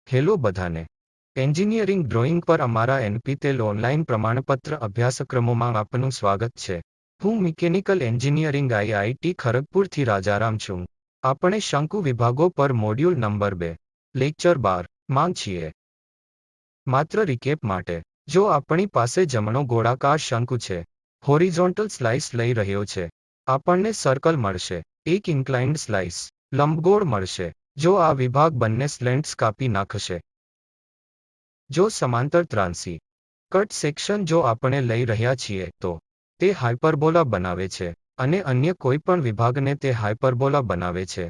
Hello બધાને engineering drawing પર અમારા એનપીટેલ ઓનલાઈન પ્રમાણપત્ર અભ્યાસક્રમોમાં આપનું સ્વાગત છે. હું મિકેનિકલ એન્જિનિયરિંગ આઈઆઈટી ખરગપુરથી રાજારામ છું. આપણે શંકુ વિભાગો પર મોડ્યુલ નંબર 2 લેક્ચર 12 માં છીએ. માત્ર રિકેપ માટે, જો આપણી પાસે જમણો ગોળાકાર શંકુ છે, હોરિઝોન્ટલ સ્લાઇસ લઈ રહ્યો છે, આપણને સર્કલ મળશે. એક ઇન્ક્લાઇન્ડ સ્લાઇસ, લંબગોળ મળશે, જો આ વિભાગ બંને સ્લેન્ટ્સ કાપી નાખશે. જો સમાંતર ત્રાંસી કટ સેક્શન જો આપણે લઈ રહ્યા છીએ તો તે હાયપરબોલા બનાવે છે, અને અન્ય કોઈપણ વિભાગને તે હાયપરબોલા બનાવે છે.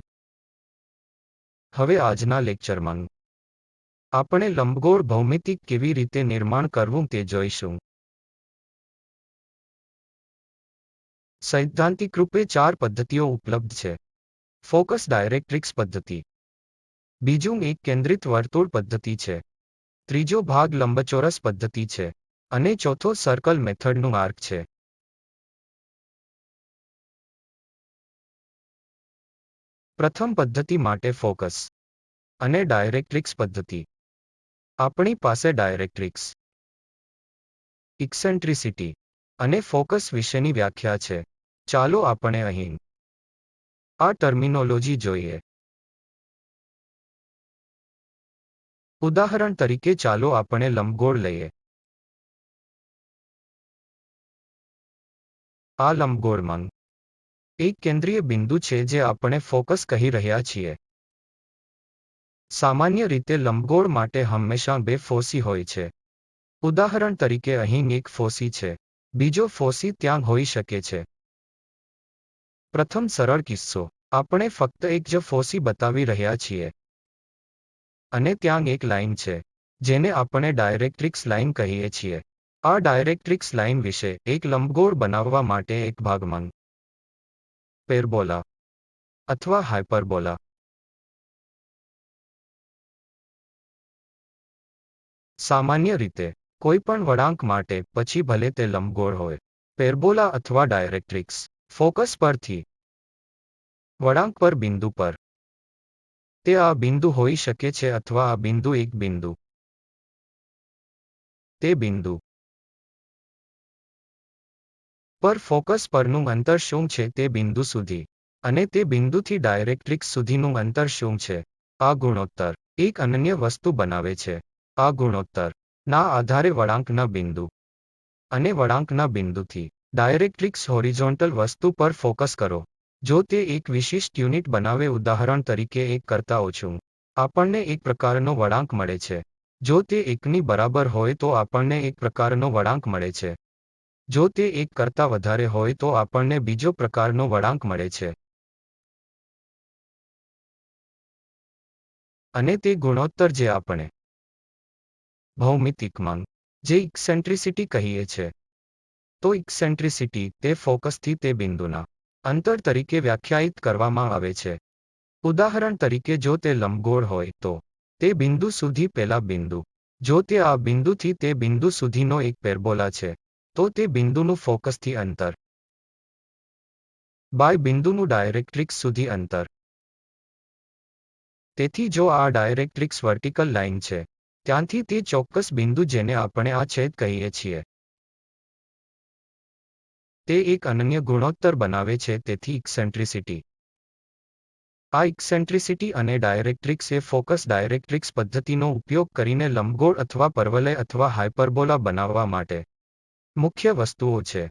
હવે આજના લેક્ચરમાં આપણે લંબગોળ ભૌમિતિક કેવી રીતે નિર્માણ કરવું તે જોઈશું. સૈદ્ધાંતિક રૂપે 4 પદ્ધતિઓ ઉપલબ્ધ છે. ફોકસ ડાયરેક્ટ્રિક્સ પદ્ધતિ, બીજું એક કેન્દ્રિત વર્તુળ પદ્ધતિ છે, ત્રીજો ભાગ લંબચોરસ પદ્ધતિ છે, અને ચોથો સર્કલ મેથડનું આર્ક છે. પ્રથમ પદ્ધતિ માટે ફોકસ અને ડાયરેક્ટ્રિક્સ પદ્ધતિ. આપણી પાસે ડાયરેક્ટ્રિક્સ, ઇક્સેન્ટ્રિસિટી અને ફોકસ વિશેની વ્યાખ્યા છે. ચાલો આપણે અહીં આ ટર્મિનોલોજી જોઈએ. ઉદાહરણ તરીકે ચાલો આપણે લંબગોળ લઈએ. આ લંબગોળમાં એક કેન્દ્રીય બિંદુ છે જે આપણે ફોકસ કહી રહ્યા છીએ. સામાન્ય રીતે લંબગોળ માટે હંમેશા 2 ફોસી હોય છે. ઉદાહરણ તરીકે અહીં એક ફોસી છે, બીજો ફોસી ત્યાં હોઈ શકે છે. પ્રથમ સરળ કિસ્સો, આપણે ફક્ત એક જ ફોસી બતાવી રહ્યા છીએ, અને ત્યાં એક લાઇન છે, જેને આપણે ડાયરેક્ટ્રિક્સ લાઇન કહીએ છીએ. આ ડાયરેક્ટ્રિક્સ લાઇન વિશે એક લંબગોળ બનાવવા માટે એક ભાગમાં પેરબોલા અથવા હાયપરબોલા. સામાન્ય રીતે, કોઈપણ વળાંક માટે, પછી ભલે તે લંબગોળ હોય, પેરબોલા અથવા ડાયરેક્ટ્રિક્સ, ફોકસ પરથી વળાંક પર બિંદુ પર, તે આ બિંદુ હોઈ શકે છે અથવા આ બિંદુ એક બિંદુ. તે બિંદુ પર ફોકસ પરનું અંતર શું છે તે બિંદુ સુધી, અને તે બિંદુથી ડાયરેક્ટ્રિક્સ સુધીનું અંતર શું છે. આ ગુણોત્તર એક અનન્ય વસ્તુ બનાવે છે. આ ગુણોત્તર ના આધારે વળાંકના બિંદુ અને વળાંકના બિંદુથી ડાયરેક્ટ્રિક્સ હોરિઝોન્ટલ વસ્તુ પર ફોકસ કરો. જો તે એક વિશિષ્ટ યુનિટ બનાવે, ઉદાહરણ તરીકે 1 કરતા ઓછું, આપણને એક પ્રકારનો વળાંક મળે છે. જો તે 1ની બરાબર હોય તો આપણને એક પ્રકારનો વળાંક મળે છે. જો તે 1 કરતા વધારે હોય તો આપણને બીજો પ્રકારનો વળાંક મળે છે. અને તે ગુણોત્તર જે આપણે ભૌમિતિકમાં જે ઇક્સેન્ટ્રિસિટી કહીએ છે, તો ઇક્સેન્ટ્રિસિટી તે ફોકસથી તે બિંદુના અંતર તરીકે વ્યાખ્યાયિત કરવામાં આવે છે. ઉદાહરણ તરીકે જો તે લંબગોળ હોય તો તે બિંદુ સુધી પેલા બિંદુ, જો તે આ બિંદુથી તે બિંદુ સુધીનો એક પેરબોલા છે, તો તે બિંદુનું ફોકસથી અંતર બાય બિંદુનું ડાયરેક્ટ્રિક્સ સુધી અંતર. તેથી જો આ ડાયરેક્ટ્રિક્સ વર્ટિકલ લાઇન છે, ત્યાંથી તે ચોક્કસ બિંદુ જેને આપણે આ છેદ કહીએ છીએ, તે એક અનન્ય ગુણોત્તર બનાવે છે. તેથી ઇક્સેન્ટ્રિસિટી. આ ઇક્સેન્ટ્રિસિટી અને ડાયરેક્ટ્રિક્સ એ ફોકસ ડાયરેક્ટ્રિક્સ પદ્ધતિનો ઉપયોગ કરીને લંબગોળ અથવા પરવલય અથવા હાયપરબોલા બનાવવા માટે મુખ્ય વસ્તુઓ છે.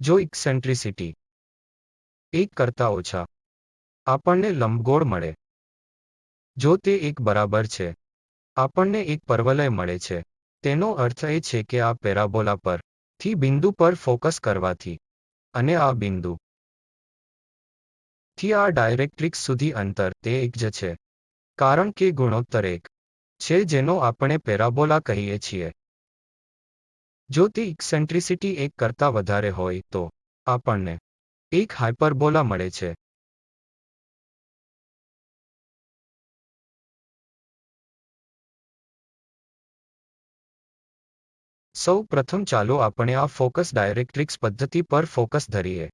જો ઇક્સેન્ટ્રિસિટી 1 કરતા ઓછા, આપણને લંબગોળ મળે. જો તે 1 બરાબર છે, આપણને એક પરવલય મળે છે. તેનો અર્થ એ છે કે આ પેરાબોલા પર થી બિંદુ પર ફોકસ કરવાથી, અને આ બિંદુ થી આ ડાયરેક્ટ્રિક્સ સુધી અંતર તે એક જ છે, કારણ કે ગુણોત્તર 1 છે જેનો આપણે પેરાબોલા કહીએ છીએ. જો તે ઇક્સેન્ટ્રિસિટી 1 કરતા વધારે હોય તો આપણને એક હાયપરબોલા મળે છે. સૌ પ્રથમ ચાલો આપણે આ ફોકસ ડાયરેક્ટ્રિક્સ પદ્ધતિ પર ફોકસ ધરીએ.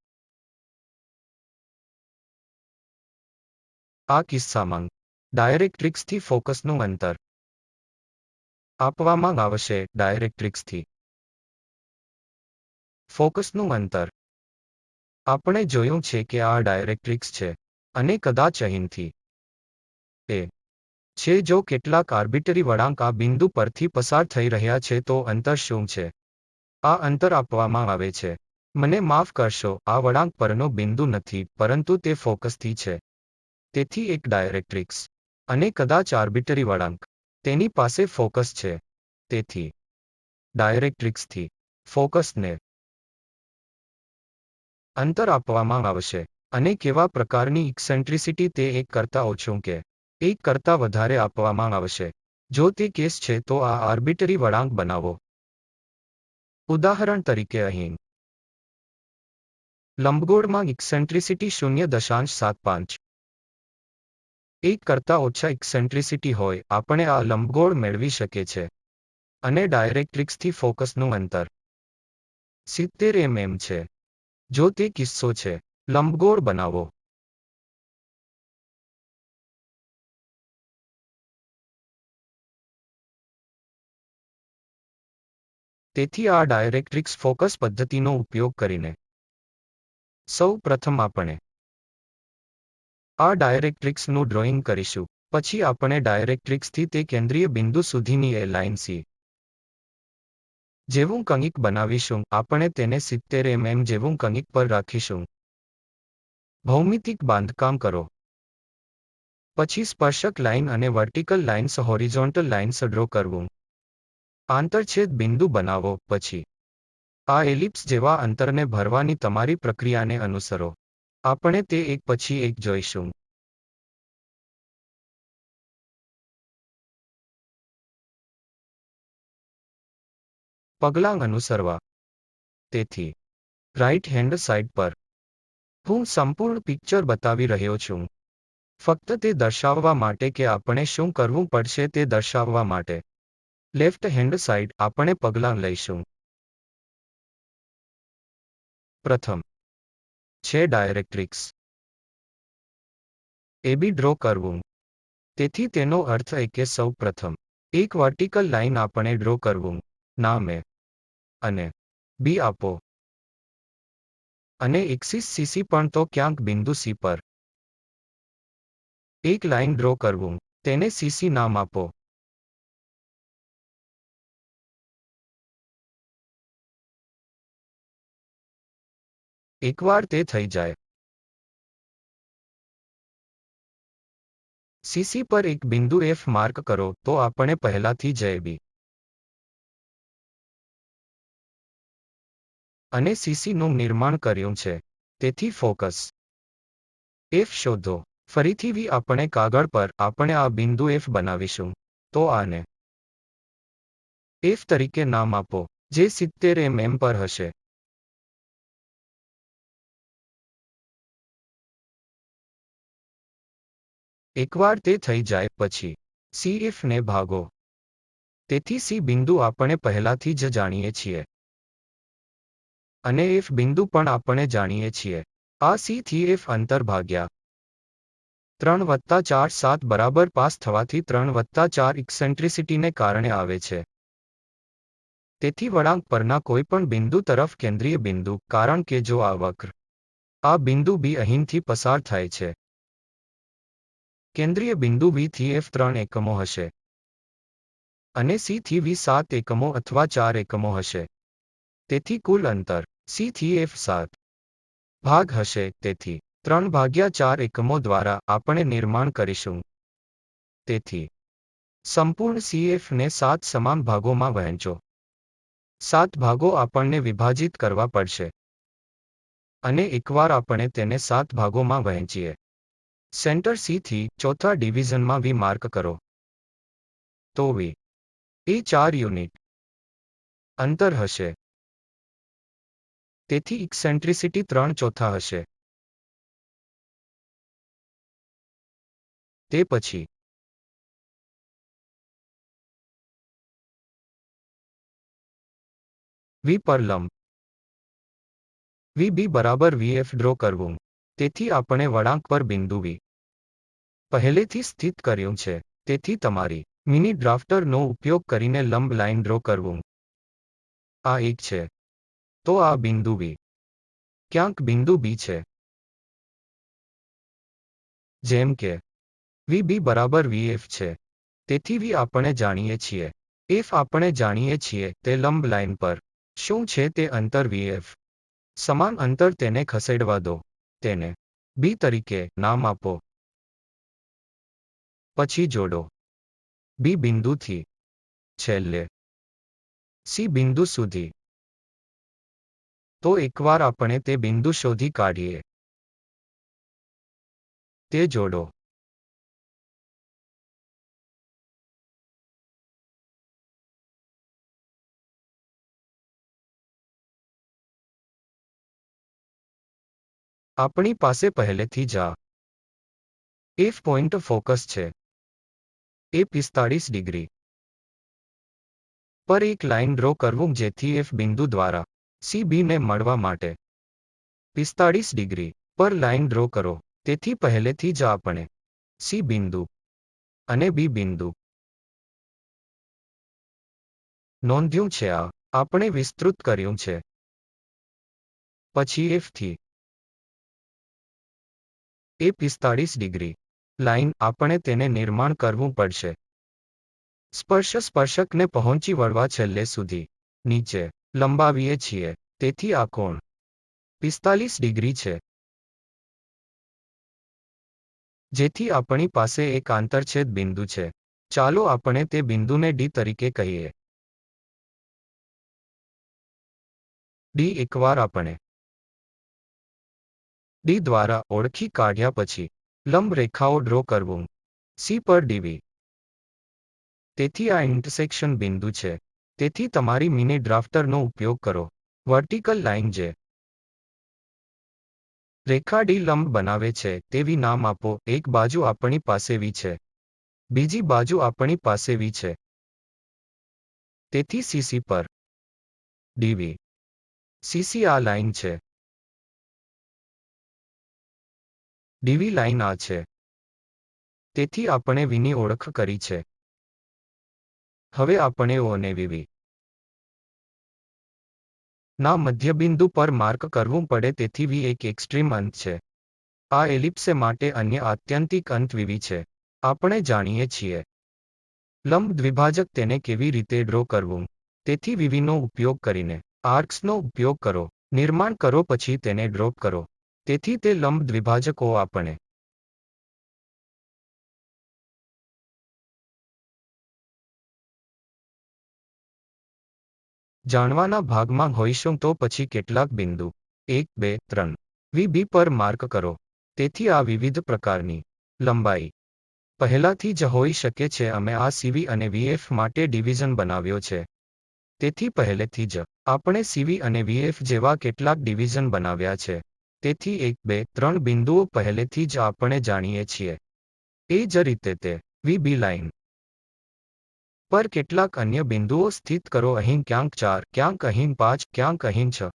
આ કિસ્સામાં ડાયરેક્ટ્રિક્સથી ફોકસનું અંતર આપવામાં આવશે. ડાયરેક્ટ્રિક્સથી ફોકસનું અંતર આપણે જોયું છે કે આ ડાયરેક્ટ્રિક્સ છે અને કદાચ અહીંથી એ છે. જો કેટલાક આર્બિટરી વળાંક આ બિંદુ પરથી પસાર થઈ રહ્યા છે તો અંતર શું છે? આ અંતર આપવામાં આવે છે. મને માફ કરશો, આ વળાંક પરનો બિંદુ નથી, પરંતુ તે ફોકસથી છે. તેથી એક ડાયરેક્ટ્રિક્સ અને કદાચ આર્બિટરી વળાંક, તેની પાસે ફોકસ છે. તેથી ડાયરેક્ટ્રિક્સથી ફોકસને અંતર આપવામાં આવશે. અને કેવા પ્રકારની ઇક્સેન્ટ્રિસિટી? તે 1 કરતાં ઓછું કે 1 કરતાં વધારે આપવામાં આવશે. જો તે કેસ છે તો આ આર્બિટરી વળાંક બનાવો. ઉદાહરણ તરીકે અહીં લંબગોળમાં ઇક્સેન્ટ્રિસિટી 0.75 1 કરતાં ઓછા ઇક્સેન્ટ્રિસિટી હોય આપણે આ લંબગોળ મેળવી શકે છે. અને ડાયરેક્ટ્રિક્સથી ફોકસનું અંતર 70 mm છે. જો તે કિસ્સો છે, લંબગોળ બનાવો. તેથી આ ડાયરેક્ટ્રિક્સ ફોકસ પદ્ધતિનો ઉપયોગ કરીને સૌ પ્રથમ આપણે આ ડાયરેક્ટ્રિક્સનું ડ્રોઈંગ કરીશું. પછી આપણે ડાયરેક્ટ્રિક્સથી તે કેન્દ્રીય બિંદુ સુધીની એ લાઇન સી જેવું કંઈક બનાવીશું. આપણે તેને 70 mm જેવું કંઈક પર રાખીશું. ભૌમિતિક બાંધકામ કરો. પછી સ્પર્શક લાઇન અને vertical lines, horizontal lines draw કરવું. આંતરછેદ બિંદુ બનાવો. પછી આ એલિપ્સ જેવા અંતરને ભરવાની તમારી પ્રક્રિયાને અનુસરો. આપણે તે એક પછી એક જોઈશું. પગલાં અનુસરવા. તેથી રાઇટ હેન્ડ સાઇડ પર હું સંપૂર્ણ પિક્ચર બતાવી રહ્યો છું. ફક્ત તે દર્શાવવા માટે કે આપણે શું કરવું પડશે તે દર્શાવવા માટે. લેફ્ટ હેન્ડ સાઇડ આપણે પગલાં લઈશું. પ્રથમ છે ડાયરેક્ટ્રિક્સ એબી ડ્રો કરવું. તેથી તેનો અર્થ એ કે સૌ પ્રથમ એક વર્ટિકલ લાઇન આપણે ડ્રો કરવું. નામ એ અને બી આપો. અને એક્સિસ સીસી પણ તો ક્યાંક બિંદુ સી પર એક લાઇન ડ્રો કરવું. તેને સીસી નામ આપો. એકવાર તે થઈ જાય, સીસી પર એક બિંદુ એફ માર્ક કરો તો આપણે પહેલાથી જ એબી અને સીસીનું નિર્માણ કર્યું છે. તેથી ફોકસ એફ શોધો. ફરીથી વી આપણે કાગળ પર આપણે આ બિંદુ એફ બનાવીશું. તો આને એફ તરીકે નામ આપો, જે 70 mm પર હશે. એકવાર તે થઈ જાય પછી સી એફ ને ભાગો. તેથી સી બિંદુ આપણે પહેલાથી જ જાણીએ છીએ. અને એફ બિંદુ પણ આપણે જાણીએ છીએ. આ સી થી એફ અંતર ભાગ્યા 3+4 7 બરાબર પાસ થવાથી 3+4 ઇક્સેન્ટ્રિસિટીને કારણે આવે છે. તેથી વળાંક પરના કોઈપણ બિંદુ તરફ કેન્દ્રીય બિંદુ, કારણ કે જો આ વક્ર આ બિંદુ બી અહીંથી પસાર થાય છે, કેન્દ્રીય બિંદુ બી થી એફ 3 એકમો હશે. અને સી થી વી 7 એકમો અથવા 4 એકમો હશે. તેથી કુલ અંતર સી થી એફ 7 ભાગ હશે. તેથી 3/4 એકમો દ્વારા આપણે નિર્માણ કરીશું. તેથી સંપૂર્ણ CF ને 7 સમાન ભાગોમાં વહેંચો. 7 ભાગો આપણને વિભાજિત કરવા પડશે. અને એકવાર આપણે તેને 7 ભાગોમાં વહેંચીએ, સેન્ટર C થી ચોથા ડિવિઝનમાં V માર્ક કરો. તો V એ 4 યુનિટ અંતર હશે. તેથી ઇક્સેન્ટ્રિસિટી 3/4 હશે. તે પછી વી પર લંબ. વી બી બરાબર વીએફ ડ્રો કરવું. તેથી આપણે વળાંક પર બિંદુ વી પહેલેથી સ્થિત કર્યું છે. તેથી તમારી મિની ડ્રાફ્ટરનો ઉપયોગ કરીને લંબ લાઇન ડ્રો કરવું. આ એક છે. તો આ બિંદુ વી ક્યાંક બિંદુ બી છે. જેમ કે વી બી બરાબર વીએફ છે. તેથી વી આપણે જાણીએ છીએ. એફ આપણે જાણીએ છીએ તે લંબ લાઇન પર શું છે તે અંતર વીએફ. સમાન અંતર તેને ખસેડવા દો. તેને બી તરીકે નામ આપો. પછી જોડો બી બિંદુથી છેલ્લે સી બિંદુ સુધી. તો એકવાર આપણે તે બિંદુ શોધી કાઢીએ, તે જોડો. આપણી પાસે પહેલેથી જ આ એફ પોઈન્ટ ફોકસ છે. એ 45 ડિગ્રી પર એક લાઇન ડ્રો કરવું જેથી એફ બિંદુ દ્વારા સી બીને મળવા માટે 45 ડિગ્રી પર લાઇન ડ્રો કરો. તેથી પહેલેથી જ આપણે સી બિંદુ અને બી બિંદુ નોંધ્યું છે. આ આપણે વિસ્તૃત કર્યું છે. પછી એફથી એ 45 ડિગ્રી લાઇન આપણે તેને નિર્માણ કરવું પડશે. સ્પર્શકને પહોંચી વળવા છેલ્લે સુધી નીચે લંબાવીએ છીએ. તેથી આ કોણ 45 ડિગ્રી છે. જેથી આપણી પાસે એક આંતરછેદ બિંદુ છે. ચાલો આપણે તે બિંદુને ડી તરીકે કહીએ. ડી એકવાર આપણે ડી દ્વારા ઓળખી કાઢ્યા પછી લંબ રેખાઓ ડ્રો કરવું. સી પર ડીવી. તેથી આ ઇન્ટરસેક્શન બિંદુ છે. તેથી તમારી મિની ડ્રાફ્ટરનો ઉપયોગ કરો. વર્ટિકલ લાઇન જે રેખા ડી લંબ બનાવે છે તેવી નામ આપો. એક બાજુ આપણી પાસે વી છે. બીજી બાજુ આપણી પાસે વી છે. તેથી સીસી પર ડીવી. સીસી આ લાઇન છે. ડીવી લાઇન આ છે. તેથી આપણે વીની ઓળખ કરી છે. હવે આપણે ઓ અને વીવી ના મધ્યબિંદુ પર માર્ક કરવું પડે. તેથી વી એક એક્સ્ટ્રીમ અંત છે. આ એલિપ્સે માટે અન્ય આત્યંતિક અંત વીવી છે. આપણે જાણીએ છીએ લંબ દ્વિભાજક તેને કેવી રીતે ડ્રો કરવું. તેથી વીવીનો ઉપયોગ કરીને આર્ક્સનો ઉપયોગ કરો. નિર્માણ કરો પછી તેને ડ્રોપ કરો. તેથી તે લંબ દ્વિભાજકો આપણે જાણવાના ભાગમાં હોઈશું. તો પછી કેટલાક બિંદુ 1 2 3 વી બી પર માર્ક કરો. તેથી આ વિવિધ પ્રકારની લંબાઈ પહેલાથી જ હોઈ શકે છે. અમે આ સીવી અને વીએફ માટે ડિવિઝન બનાવ્યો છે. તેથી પહેલેથી જ આપણે સીવી અને વીએફ જેવા કેટલાક ડિવિઝન બનાવ્યા છે. તેથી 1 2 3 બિંદુઓ પહેલેથી જ આપણે જાણીએ છીએ. એ જ રીતે તે વી બી લાઇન પર કેટલાક અન્ય બિંદુઓ સ્થિત કરો. અહીં ક્યાંક 4, ક્યાંક અહીં 5, ક્યાંક અહીં 6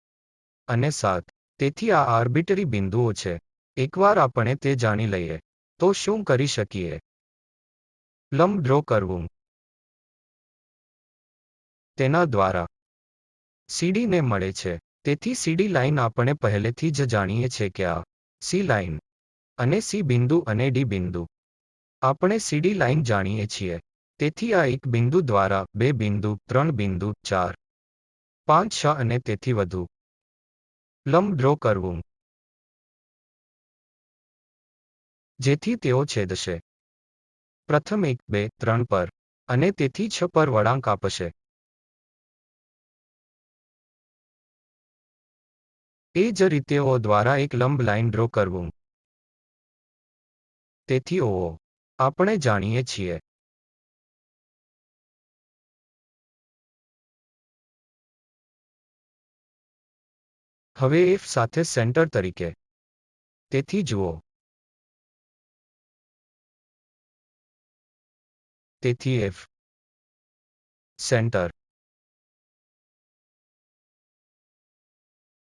અને 7. તેથી આ આર્બિટરી બિંદુઓ છે. એકવાર આપણે તે જાણી લઈએ તો શું કરી શકીએ? લંબ ડ્રો કરવું. તેના દ્વારા સીડીને મળે છે. તેથી સીડી લાઇન આપણે પહેલેથી જ જાણીએ છે કે આ સી લાઇન અને સી બિંદુ અને ડી બિંદુ આપણે સીડી લાઇન જાણીએ છીએ. તેથી આ એક બિંદુ દ્વારા 2 બિંદુ 3 બિંદુ 4 5 6 અને તેથી વધુ લંબ ડ્રો કરવું જેથી તેઓ છેદશે. પ્રથમ 1 2 3 પર અને તેથી 6 પર વળાંક આપશે. એ જ રીતે ઓ દ્વારા એક લંબ લાઇન ડ્રો કરવું. તેથી ઓ આપણે જાણીએ છીએ હવે એફ સાથે સેન્ટર તરીકે. તેથી જુઓ તેથી એફ સેન્ટર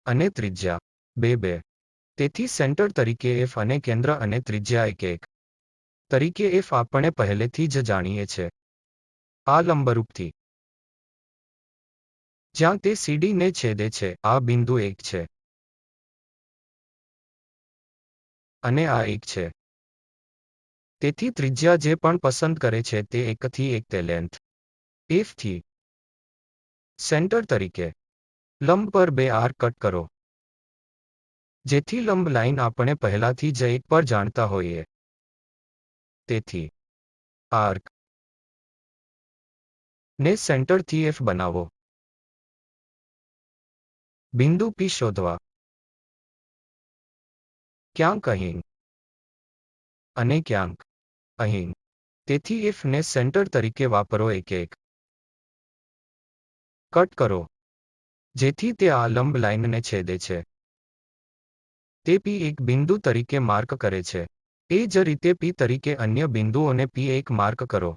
અને ત્રિજ્યા 2 2. તેથી સેન્ટર તરીકે F અને કેન્દ્ર અને ત્રિજ્યા 1 1 તરીકે F આપણે પહેલેથી જ જાણીએ છે. આ લંબરૂપથી જ્યાં તે CD ને છેદે છે, આ બિંદુ 1 છે. અને આ 1 છે. તેથી ત્રિજ્યા જે પણ પસંદ કરે છે તે 1 થી 1 તે લેન્થ F થી સેન્ટર તરીકે લંબ પર 2 આર્ક કટ કરો. જેથી લંબ લાઇન આપણે પહેલાથી જ 1 પર જાણતા હોઈએ. તેથી આર્ક ને સેન્ટરથી F બનાવો. બિંદુ P શોધવા. ક્યાંક અહીં અને ક્યાંક અહીં. તેથી F ને સેન્ટર તરીકે વાપરો 1 1 કટ કરો. જેથી તે આ લંબ લાઇનને છેદે છે. તે P1 બિંદુ તરીકે માર્ક કરે છે. એ જ રીતે P તરીકે અન્ય બિંદુઓને P1 માર્ક કરો.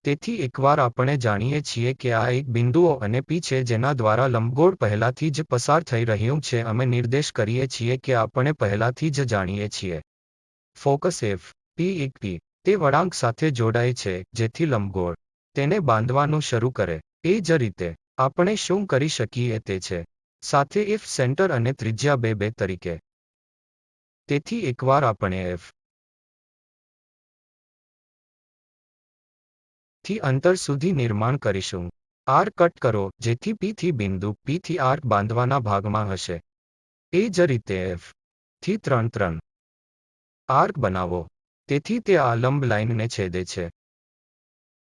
તેથી એકવાર આપણે જાણીએ છીએ કે આ એક બિંદુઓ અને P છે જેના દ્વારા લંબગોળ પહેલાથી જ પસાર થઈ રહ્યું છે, અમે નિર્દેશ કરીએ છીએ કે આપણે પહેલાથી જ જાણીએ છીએ. ફોકસ F P1 P તે વળાંક સાથે જોડાય છે જેથી લંબગોળ તેને બાંધવાનું શરૂ કરે. એ જ રીતે આપણે શું કરી શકીએ તે છે સાથે F સેન્ટર અને ત્રિજ્યા 2 2 તરીકે. તેથી એકવાર આપણે F થી અંતર સુધી નિર્માણ કરીશું. આર્ક કટ કરો જેથી P થી બિંદુ P થી આર્ક બાંધવાના ભાગમાં હશે. એ જ રીતે F થી 3 3 આર્ક બનાવો. તેથી તે આ લંબ લાઇનને છેદે છે.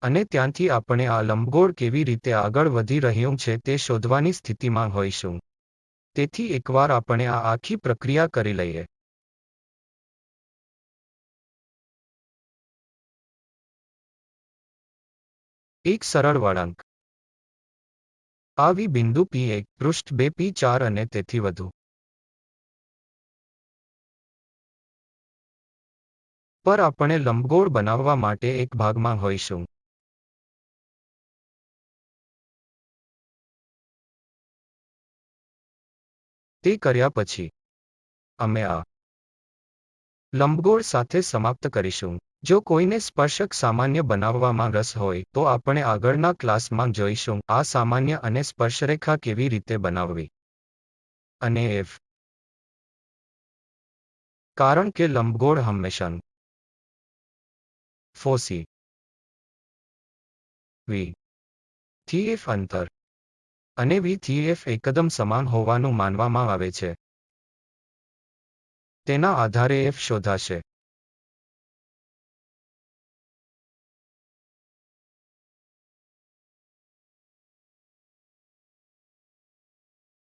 અને ત્યાંથી આપણે આ લંબગોળ કેવી રીતે આગળ વધી રહ્યું છે તે શોધવાની સ્થિતિમાં હોઈશું. તેથી એકવાર આપણે આ આખી પ્રક્રિયા કરી લઈએ. એક સરળ વળાંક. આવી બિંદુ P1 પૃષ્ઠ 2 P4 અને તેથી વધુ પર આપણે લંબગોળ બનાવવા માટે એક ભાગમાં હોઈશું. તે કર્યા પછી અમે આ લંબગોળ સાથે સમાપ્ત કરીશું. જો કોઈને સ્પર્શક સામાન્ય બનાવવામાં રસ હોય તો આપણે આગળના ક્લાસમાં જોઈશું આ સામાન્ય અને સ્પર્શરેખા કેવી રીતે બનાવવી. અને F કારણ કે લંબગોળ હંમેશા ફોસી V થી F અંતર અને V થી F એકદમ સમાન હોવાનું માનવામાં આવે છે. તેના આધારે F શોધાશે.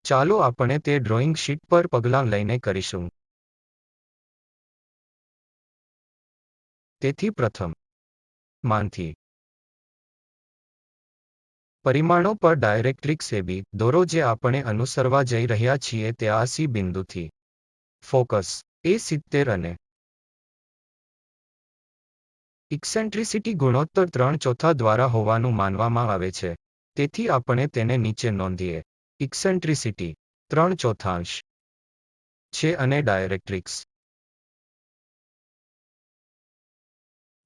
ચાલો આપણે તે ડ્રોઈંગ શીટ પર પગલાં લઈને કરીશું. તેથી પ્રથમ માંથી પરિમાણો પર ડાયરેક્ટ્રિક્સ AB દોરો જે આપણે અનુસરવા જઈ રહ્યા છીએ તે આ C બિંદુથી ફોકસ એ 70 અને ઇક્સેન્ટ્રિસિટી ગુણોત્તર 3/4 દ્વારા હોવાનું માનવામાં આવે છે. તેથી આપણે તેને નીચે નોંધીએ. ઇક્સેન્ટ્રિસિટી 3/4 છે અને ડાયરેક્ટ્રિક્સ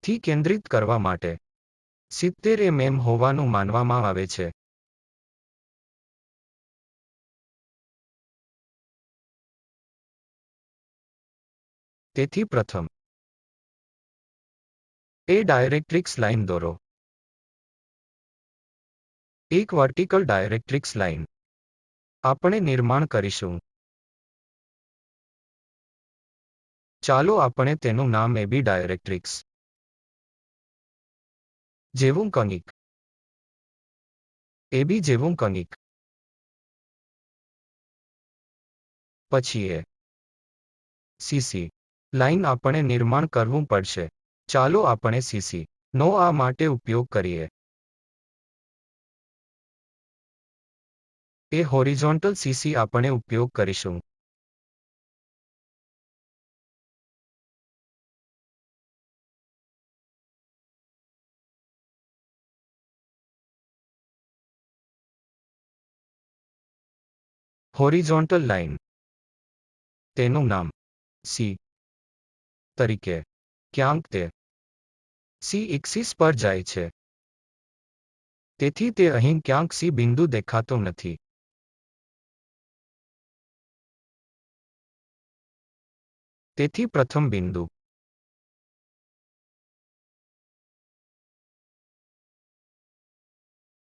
થી કેન્દ્રિત કરવા માટે 70 mm હોવાનું માનવામાં આવે છે. તેથી પ્રથમ એ ડાયરેક્ટ્રિક્સ લાઇન દોરો. એક વર્ટિકલ ડાયરેક્ટ્રિક્સ લાઇન આપણે નિર્માણ કરીશું. ચાલો આપણે તેનું નામ AB ડાયરેક્ટ્રિક્સ જેવું કંઈક AB જેવું કંઈક પછી એ CC લાઇન આપણે નિર્માણ કરવું પડશે. ચાલો આપણે CC નો આ માટે ઉપયોગ કરીએ. એ હોરિઝોન્ટલ CC આપણે ઉપયોગ કરીશું. હોરિઝોન્ટલ લાઇન, તેનું નામ સી તરીકે. ક્યાંક તે સી એક્સિસ પર જાય છે, તેથી તે અહીં ક્યાંક સી બિંદુ દેખાતો નથી. તેથી પ્રથમ બિંદુ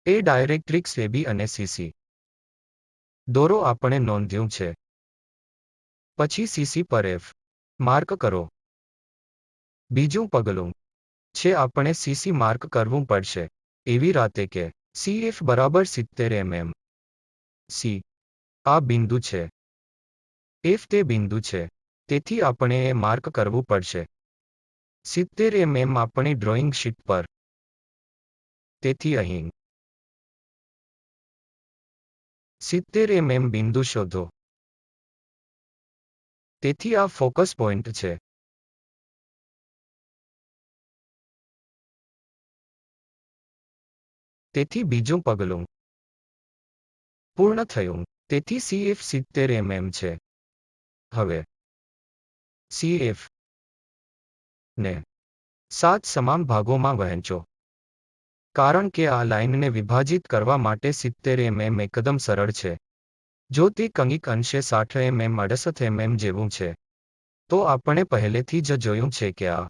એ ડાયરેક્ટ્રિક્સ એબી અને સીસી દોરો આપણે નોંધ્યું છે. પછી સીસી પર એફ માર્ક કરો. બીજું પગલું છે આપણે સીસી માર્ક કરવું પડશે એવી રાતે કે સી એફ બરાબર 70 mm. સી આ બિંદુ છે, એફ તે બિંદુ છે, તેથી આપણે એ માર્ક કરવું પડશે 70 mm આપણી ડ્રોઈંગ શીટ પર. તેથી અહીં 70 mm બિંદુ શોધો. તેથી આ ફોકસ પોઈન્ટ છે. તેથી બીજું પગલું પૂર્ણ થયું. તેથી CF 70 mm છે. હવે CF ને 7 સમાન ભાગોમાં વહેંચો. કારણ કે આ લાઇનને વિભાજિત કરવા માટે 70 mm એકદમ સરળ છે. જો તે કંઈક અંશે 60 mm 68 mm જેવું છે, તો આપણે પહેલેથી જ જોયું છે કે આ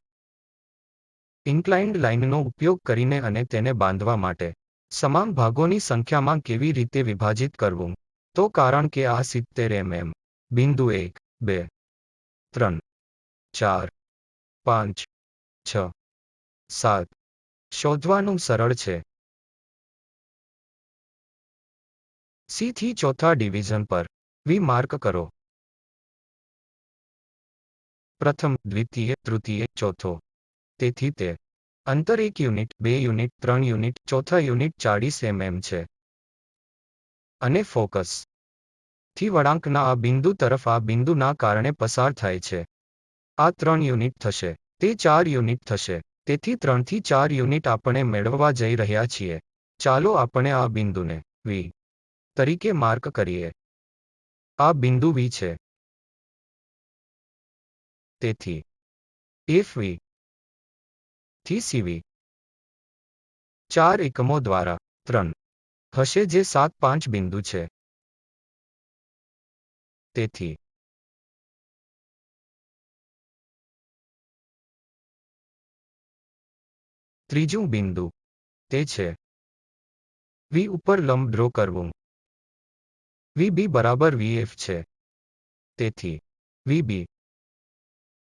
ઇન્ક્લાઇન્ડ લાઇનનો ઉપયોગ કરીને અને તેને બાંધવા માટે સમાન ભાગોની સંખ્યામાં કેવી રીતે વિભાજિત કરવું. તો કારણ કે આ 70 mm બિંદુ 1, 2, 3, 4, 5, 6, 7 શોધવાનું સરળ છે. સી થી ચોથા ડિવિઝન પર વી માર્ક કરો. પ્રથમ, દ્વિતીય, તૃતીય, ચોથો. તેથી તે અંતર 1 યુનિટ, 2 યુનિટ, 3 યુનિટ, ચોથા યુનિટ 40 mm છે. અને ફોકસ થી વળાંકના આ બિંદુ તરફ આ બિંદુના કારણે પસાર થાય છે. આ 3 યુનિટ થશે. તે 4 યુનિટ થશે. તેથી 3 થી 4 યુનિટ આપણે મેળવવા જઈ રહ્યા છીએ. ચાલો આપણે આ બિંદુને વી તરીકે માર્ક કરીએ. આ બિંદુ વી છે. તેથી FV થી CV 4 એકમો દ્વારા 3 હશે જે 7-5 બિંદુ છે. તેથી ત્રીજું બિંદુ તે છે વી ઉપર લંબ ડ્રો કરવું. VB બરાબર VF છે. તેથી VB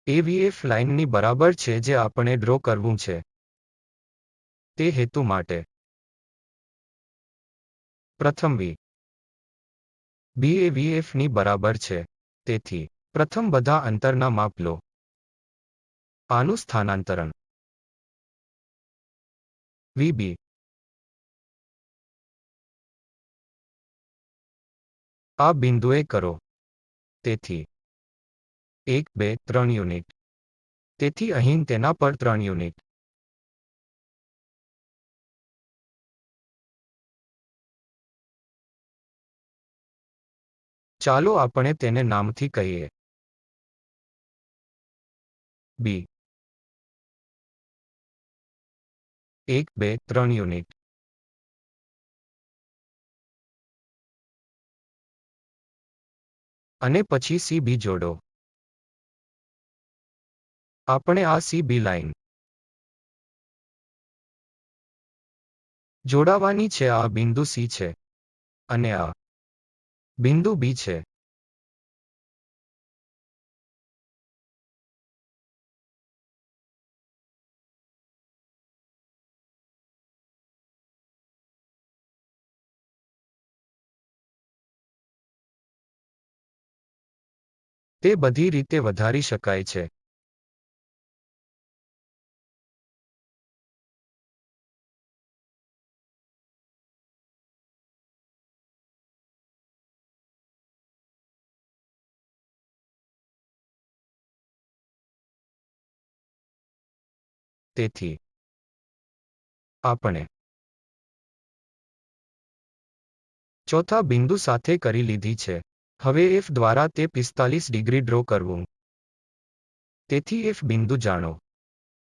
એ VF લાઇનની બરાબર છે જે આપણે ડ્રો કરવું છે. તે હેતુ માટે પ્રથમ B એ VF ની બરાબર છે. તેથી પ્રથમ બધા અંતરના માપ લો. આનું સ્થાનાંતરણ VB આ બિંદુએ કરો. તેથી 1, 2, 3 યુનિટ. તેથી અહીં તેના પર 3 યુનિટ. ચાલો આપણે તેને નામથી કહીએ B. 1, 2, 3 યુનિટ. અને પછી CB જોડો. આપણે આ CB લાઇન જોડાવાની છે. આ બિંદુ C છે અને આ બિંદુ B છે. તે બધી રીતે વધારી શકાય છે. તેથી આપણે ચોથા બિંદુ સાથે કરી લીધી છે. હવે એફ દ્વારા તે 45 ડિગ્રી ડ્રો કરવું. તેથી એફ બિંદુ જાણો.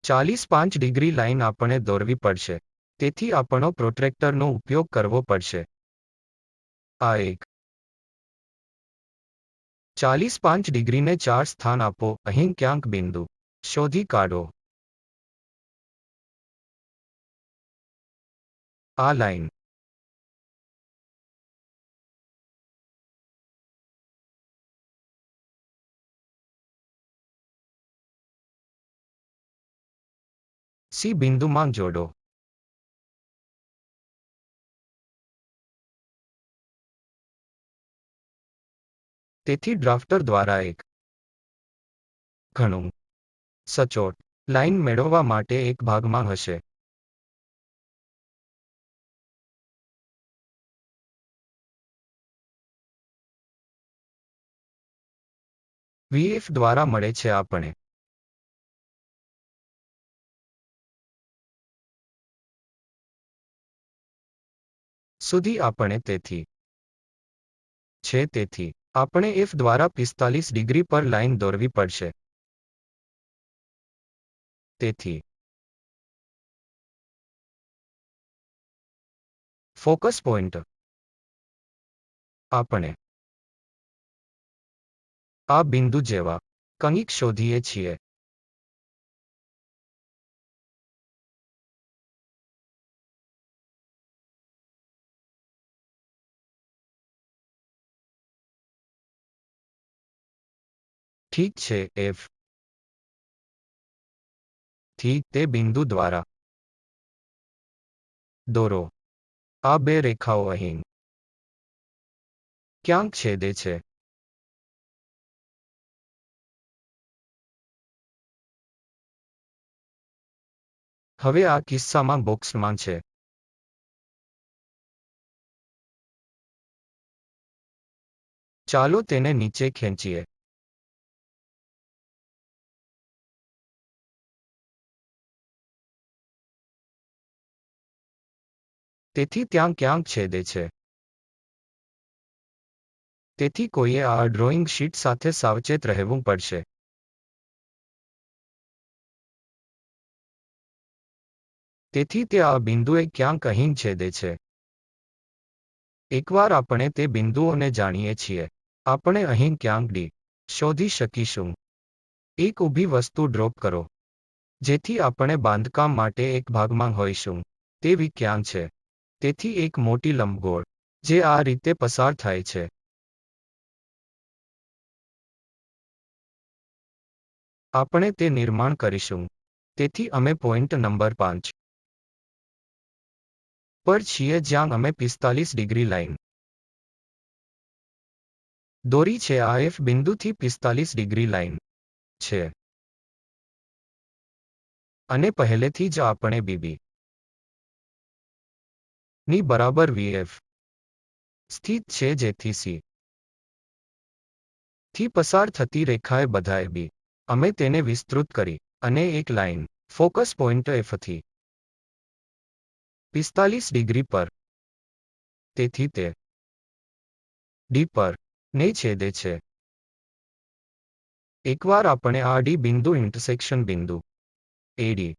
45 ડિગ્રી લાઇન આપણે દોરવી પડશે. તેથી આપણો પ્રોટ્રેક્ટરનો ઉપયોગ કરવો પડશે. આ એક 45 ડિગ્રીને 4 સ્થાન આપો. અહીં ક્યાંક બિંદુ શોધી કાઢો. આ લાઇન સી બિંદુમાં જોડો. તેથી ડ્રાફ્ટર દ્વારા એક ઘણું સચોટ લાઇન મેળવવા માટે એક ભાગમાં હશે. વીએફ દ્વારા મળે છે આપણે સુધી આપણે તેથી છે. તેથી આપણે એફ દ્વારા 45 ડિગ્રી પર લાઇન દોરવી પડશે. તેથી ફોકસ પોઈન્ટ આપણે આ બિંદુ જેવા કંઈક શોધીએ છીએ. ઠીક છે. એફ થી તે બિંદુ દ્વારા દોરો. આ બે રેખાઓ અહીં ક્યાંક છેદે છે. હવે આ કિસ્સામાં બોક્સમાં છે. ચાલો તેને નીચે ખેંચીએ. તેથી ત્યાં ક્યાંક છેદે છે. તેથી કોઈએ આ ડ્રોઈંગ શીટ સાથે સાવચેત રહેવું પડશે. તેથી તે આ બિંદુએ ક્યાંક અહીં છેદે છે. એકવાર આપણે તે બિંદુઓને જાણીએ છીએ, આપણે અહીં ક્યાંક ડી શોધી શકીશું. એક ઊભી વસ્તુ ડ્રોપ કરો, જેથી આપણે બાંધકામ માટે એક ભાગમાં હોઈશું. તેવી ક્યાંક છે. તેથી એક મોટી લંબગોળ જે આ રીતે પસાર થાય છે. આપણે તે નિર્માણ કરીશું. તેથી અમે પોઈન્ટ નંબર 5 પર છીએ જ્યાં અમે 45 ડિગ્રી લાઇન દોરી છે. આ એફ બિંદુથી 45 ડિગ્રી લાઇન છે. અને પહેલેથી જ આપણે બીબી ની બરાબર વીએફ સ્થિત છે, જેથી સી થી પસાર થતી રેખાએ બધાએ બી. અમે તેને વિસ્તૃત કરી અને એક લાઇન ફોકસ પોઈન્ટ એફથી 45 ડિગ્રી પર. તેથી તે ડી પર ને છેદે છે. એકવાર આપણે આ ડી બિંદુ ઇન્ટરસેક્શન બિંદુ એડી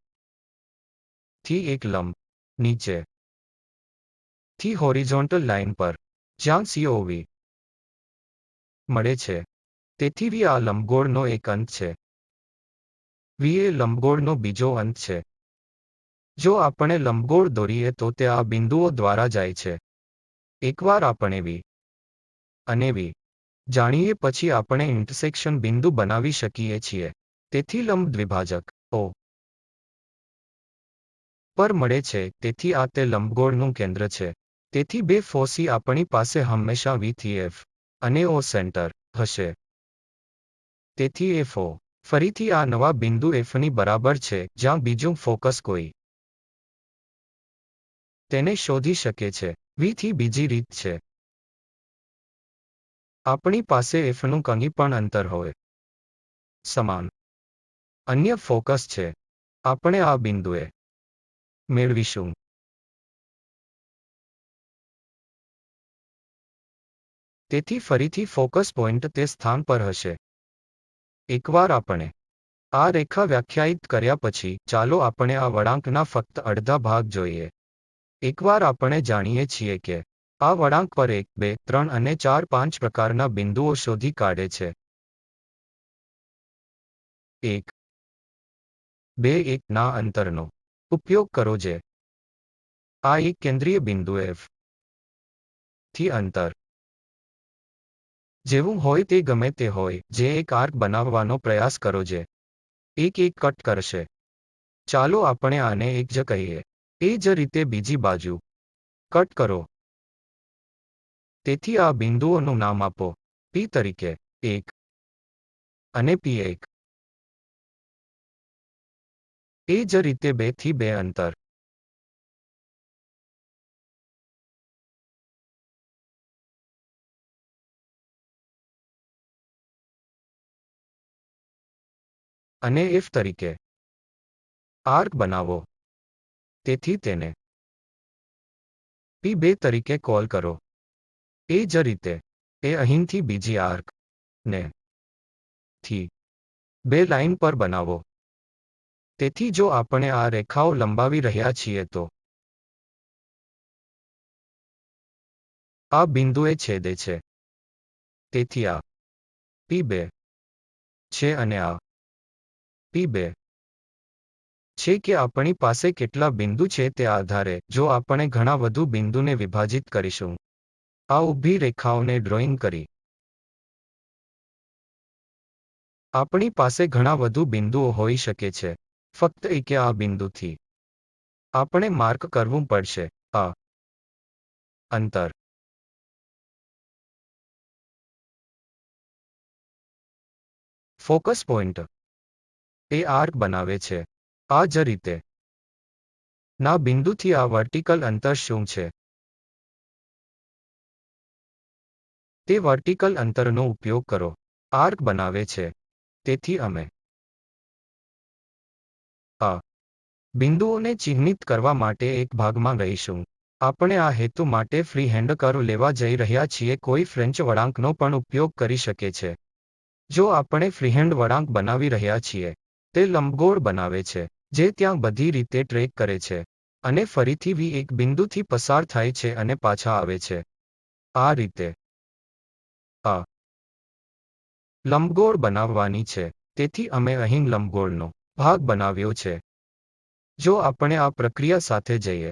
થી એક લંબ નીચે થી હોરિઝોન્ટલ લાઇન પર જ્યાં COV મળે છે. તેથી વી આ લંબગોળનો એક અંત છે. વી એ લંબગોળનો બીજો અંત છે. જો આપણે લંબગોળ દોરીએ તો તે આ બિંદુઓ દ્વારા જાય છે. એકવાર આપણે વી અને વી જાણીએ પછી આપણે ઇન્ટરસેક્શન બિંદુ બનાવી શકીએ છીએ. તેથી લંબ દ્વિભાજક O પર મળે છે. તેથી આ તે લંબગોળનું કેન્દ્ર છે. તેથી બે ફોસી આપણી પાસે હંમેશા V થી F અને O સેન્ટર હશે. તેથી FO ફરીથી આ નવા બિંદુ Fની બરાબર છે જ્યાં બીજું ફોકસ કોઈ તેને શોધી શકે છે. V થી બીજી રીત છે. આપણી પાસે Fનું કંઈ પણ અંતર હોય સમાન અન્ય ફોકસ છે. આપણે આ બિંદુએ મેળવીશું. તેથી ફરીથી ફોકસ પોઈન્ટ તે સ્થાન પર હશે. એકવાર આપણે આ રેખા વ્યાખ્યાયિત કર્યા પછી ચાલો આપણે આ વળાંકના ફક્ત અડધા ભાગ જોઈએ. એકવાર આપણે જાણીએ છીએ કે આ વળાંક પર 1, 2, 3 અને 4, 5 પ્રકારના બિંદુઓ શોધી કાઢે છે. 1, 2, 1 ના અંતરનો ઉપયોગ કરો જે આ એક કેન્દ્રીય બિંદુ F થી અંતર જેવું હોય તે ગમે તે હોય જે એક આર્ક બનાવવાનો પ્રયાસ કરો જે એક કટ કરશે. ચાલો આપણે આને એક જ કહીએ. એ જ રીતે બીજી બાજુ કટ કરો. તેથી આ બિંદુઓનું નામ આપો. P તરીકે 1 અને P1. એ જ રીતે 2 થી 2 અંતર. અને F તરીકે આર્ક બનાવો. તેથી તેને P2 તરીકે કોલ કરો. એ જ રીતે એ અહીંથી બીજી આર્ક ને થી 2 લાઇન પર બનાવો. તેથી જો આપણે આ રેખાઓ લંબાવી રહ્યા છીએ તો આ બિંદુએ છેદે છે. તેથી આ P2 છે અને આ P2 છે કે આપણી પાસે કેટલા બિંદુ છે તે આધારે જો આપણે ઘણા વધુ બિંદુને વિભાજિત કરીશું આ ઊભી રેખાઓને ડ્રોઈંગ કરી આપણી પાસે ઘણા વધુ બિંદુઓ હોઈ શકે છે. ફક્ત એકે આ બિંદુથી આપણે માર્ક કરવું પડશે આ અંતર. ફોકસ પોઈન્ટ એ આર્ક બનાવે છે. આ જ રીતે ના બિંદુથી આ વર્ટિકલ અંતર શું છે? તે વર્ટિકલ અંતરનો ઉપયોગ કરો. આર્ક બનાવે છે. તેથી અમે આ બિંદુઓને ચિહ્નિત કરવા માટે એક ભાગમાં રહીશું. આપણે આ હેતુ માટે ફ્રી હેન્ડ કર્વ લેવા જઈ રહ્યા છીએ. કોઈ ફ્રેન્ચ વળાંકનો પણ ઉપયોગ કરી શકે છે. જો આપણે ફ્રીહેન્ડ વળાંક બનાવી રહ્યા છીએ તે લંબગોળ બનાવે છે જે ત્યાં બધી રીતે ટ્રેક કરે છે અને ફરીથી એક બિંદુથી પસાર થાય છે અને પાછા આવે છે. આ રીતે આ લંબગોળ બનાવવાની છે. તેથી અમે અહીં લંબગોળનો ભાગ બનાવ્યો છે. જો આપણે આ પ્રક્રિયા સાથે જઈએ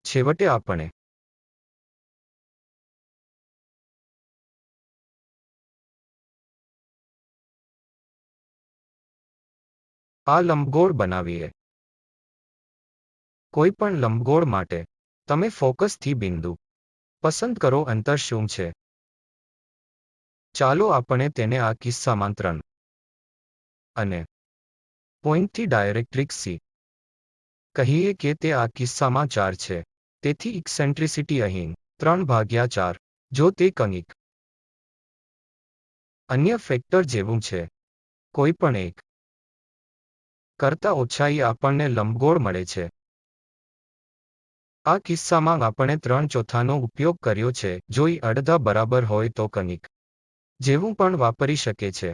છેવટે આપણે આ લંબગોળ બનાવીએ. કોઈપણ લંબગોળ માટે તમે ફોકસથી બિંદુ પસંદ કરો. અંતર શું છે? ચાલો આપણે તેને આ કિસ્સામાં 3 અને પોઈન્ટથી ડાયરેક્ટ્રિક્સ C કહીએ કે તે આ કિસ્સામાં 4 છે. તેથી ઇક્સેન્ટ્રિસિટી અહીં 3/4. જો તે કંઈક અન્ય ફેક્ટર જેવું છે કોઈપણ એક કરતા ઓછાઈ આપણને લંબગોળ મળે છે. આ કિસ્સામાં આપણે 3/4નો ઉપયોગ કર્યો છે. જો ઈ અડધા બરાબર હોય તો કંઈક જેવું પણ વાપરી શકે છે.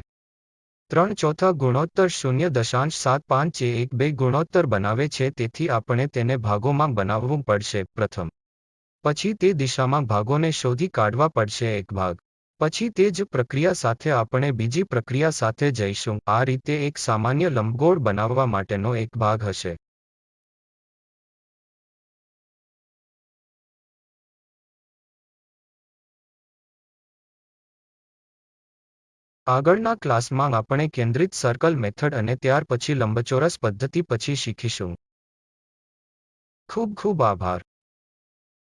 3/4 ગુણોત્તર 0.75 એ 1/2 ગુણોત્તર બનાવે છે. તેથી આપણે તેને ભાગોમાં બનાવવું પડશે. પ્રથમ પછી તે દિશામાં ભાગોને શોધી કાઢવા પડશે. એક ભાગ પછી તે જ પ્રક્રિયા સાથે આપણે બીજી પ્રક્રિયા સાથે જઈશું. આ રીતે એક સામાન્ય લંબગોળ બનાવવા માટેનો એક ભાગ હશે. આગળના ક્લાસમાં આપણે કેન્દ્રિત સર્કલ મેથડ અને ત્યાર પછી લંબચોરસ પદ્ધતિ પછી શીખીશું. ખૂબ ખૂબ આભાર.